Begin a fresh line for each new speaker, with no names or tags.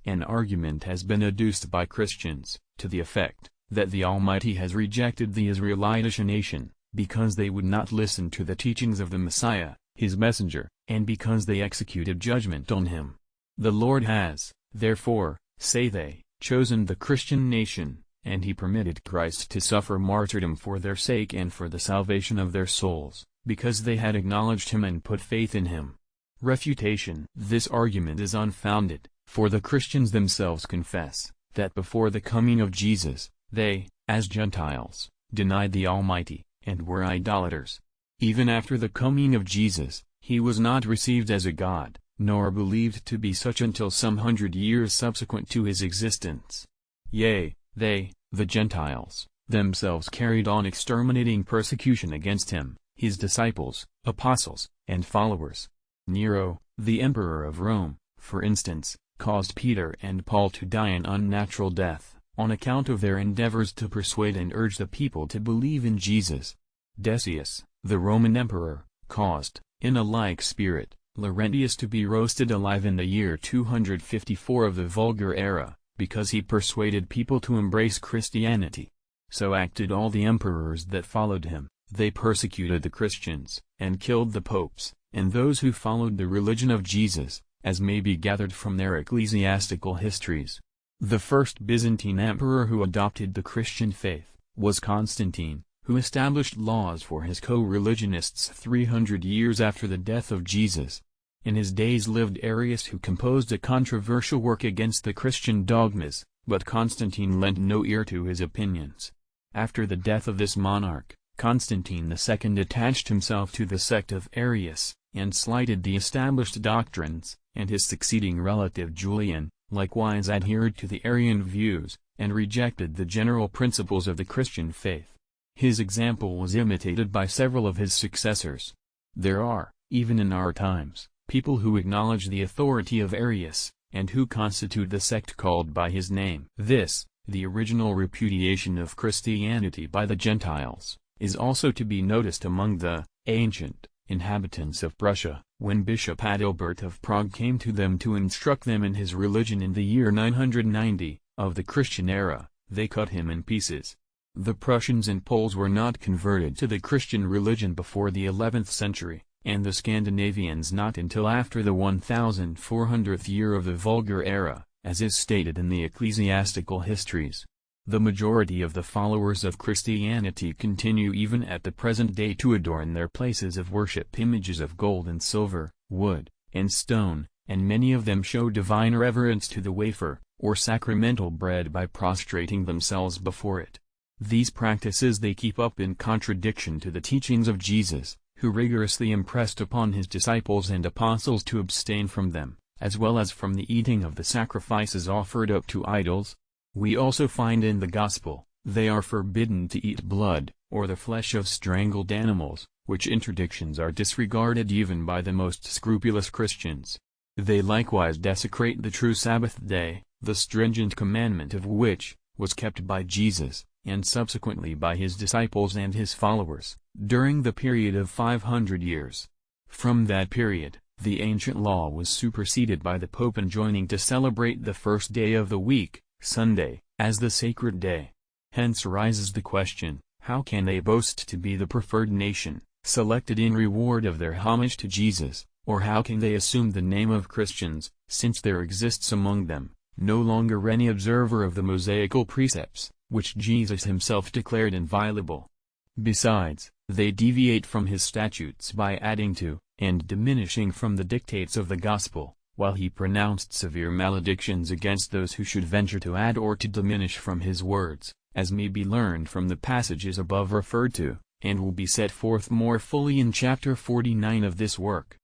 An argument has been adduced by Christians, to the effect that the Almighty has rejected the Israelitish nation, because they would not listen to the teachings of the Messiah, his messenger, and because they executed judgment on him. The Lord has, therefore, say they, chosen the Christian nation, and he permitted Christ to suffer martyrdom for their sake and for the salvation of their souls, because they had acknowledged him and put faith in him. Refutation. This argument is unfounded, for the Christians themselves confess that before the coming of Jesus, they, as Gentiles, denied the Almighty, and were idolaters. Even after the coming of Jesus, he was not received as a god, nor believed to be such until some 100 years subsequent to his existence. Yea, they, the Gentiles, themselves carried on exterminating persecution against him, his disciples, apostles, and followers. Nero, the emperor of Rome, for instance, caused Peter and Paul to die an unnatural death, on account of their endeavors to persuade and urge the people to believe in Jesus. Decius, the Roman emperor, caused, in a like spirit, Laurentius to be roasted alive in the year 254 of the Vulgar Era, because he persuaded people to embrace Christianity. So acted all the emperors that followed him. They persecuted the Christians, and killed the popes, and those who followed the religion of Jesus, as may be gathered from their ecclesiastical histories. The first Byzantine emperor who adopted the Christian faith was Constantine, who established laws for his co-religionists 300 years after the death of Jesus. In his days lived Arius, who composed a controversial work against the Christian dogmas, but Constantine lent no ear to his opinions. After the death of this monarch, Constantine II attached himself to the sect of Arius, and slighted the established doctrines, and his succeeding relative Julian, likewise adhered to the Arian views, and rejected the general principles of the Christian faith. His example was imitated by several of his successors. There are, even in our times, people who acknowledge the authority of Arius, and who constitute the sect called by his name. This, the original repudiation of Christianity by the Gentiles, is also to be noticed among the ancient inhabitants of Prussia. When Bishop Adalbert of Prague came to them to instruct them in his religion in the year 990, of the Christian era, they cut him in pieces. The Prussians and Poles were not converted to the Christian religion before the 11th century, and the Scandinavians not until after the 1400th year of the Vulgar Era, as is stated in the ecclesiastical histories. The majority of the followers of Christianity continue even at the present day to adore in their places of worship images of gold and silver, wood, and stone, and many of them show divine reverence to the wafer, or sacramental bread, by prostrating themselves before it. These practices they keep up in contradiction to the teachings of Jesus, who rigorously impressed upon his disciples and apostles to abstain from them, as well as from the eating of the sacrifices offered up to idols. We also find in the Gospel, they are forbidden to eat blood, or the flesh of strangled animals, which interdictions are disregarded even by the most scrupulous Christians. They likewise desecrate the true Sabbath day, the stringent commandment of which was kept by Jesus, and subsequently by his disciples and his followers, during the period of 500 years. From that period, the ancient law was superseded by the Pope enjoining to celebrate the first day of the week, Sunday, as the sacred day. Hence arises the question, how can they boast to be the preferred nation, selected in reward of their homage to Jesus, or how can they assume the name of Christians, since there exists among them no longer any observer of the Mosaical precepts, which Jesus himself declared inviolable? Besides, they deviate from his statutes by adding to, and diminishing from the dictates of the gospel, while he pronounced severe maledictions against those who should venture to add or to diminish from his words, as may be learned from the passages above referred to, and will be set forth more fully in chapter 49 of this work.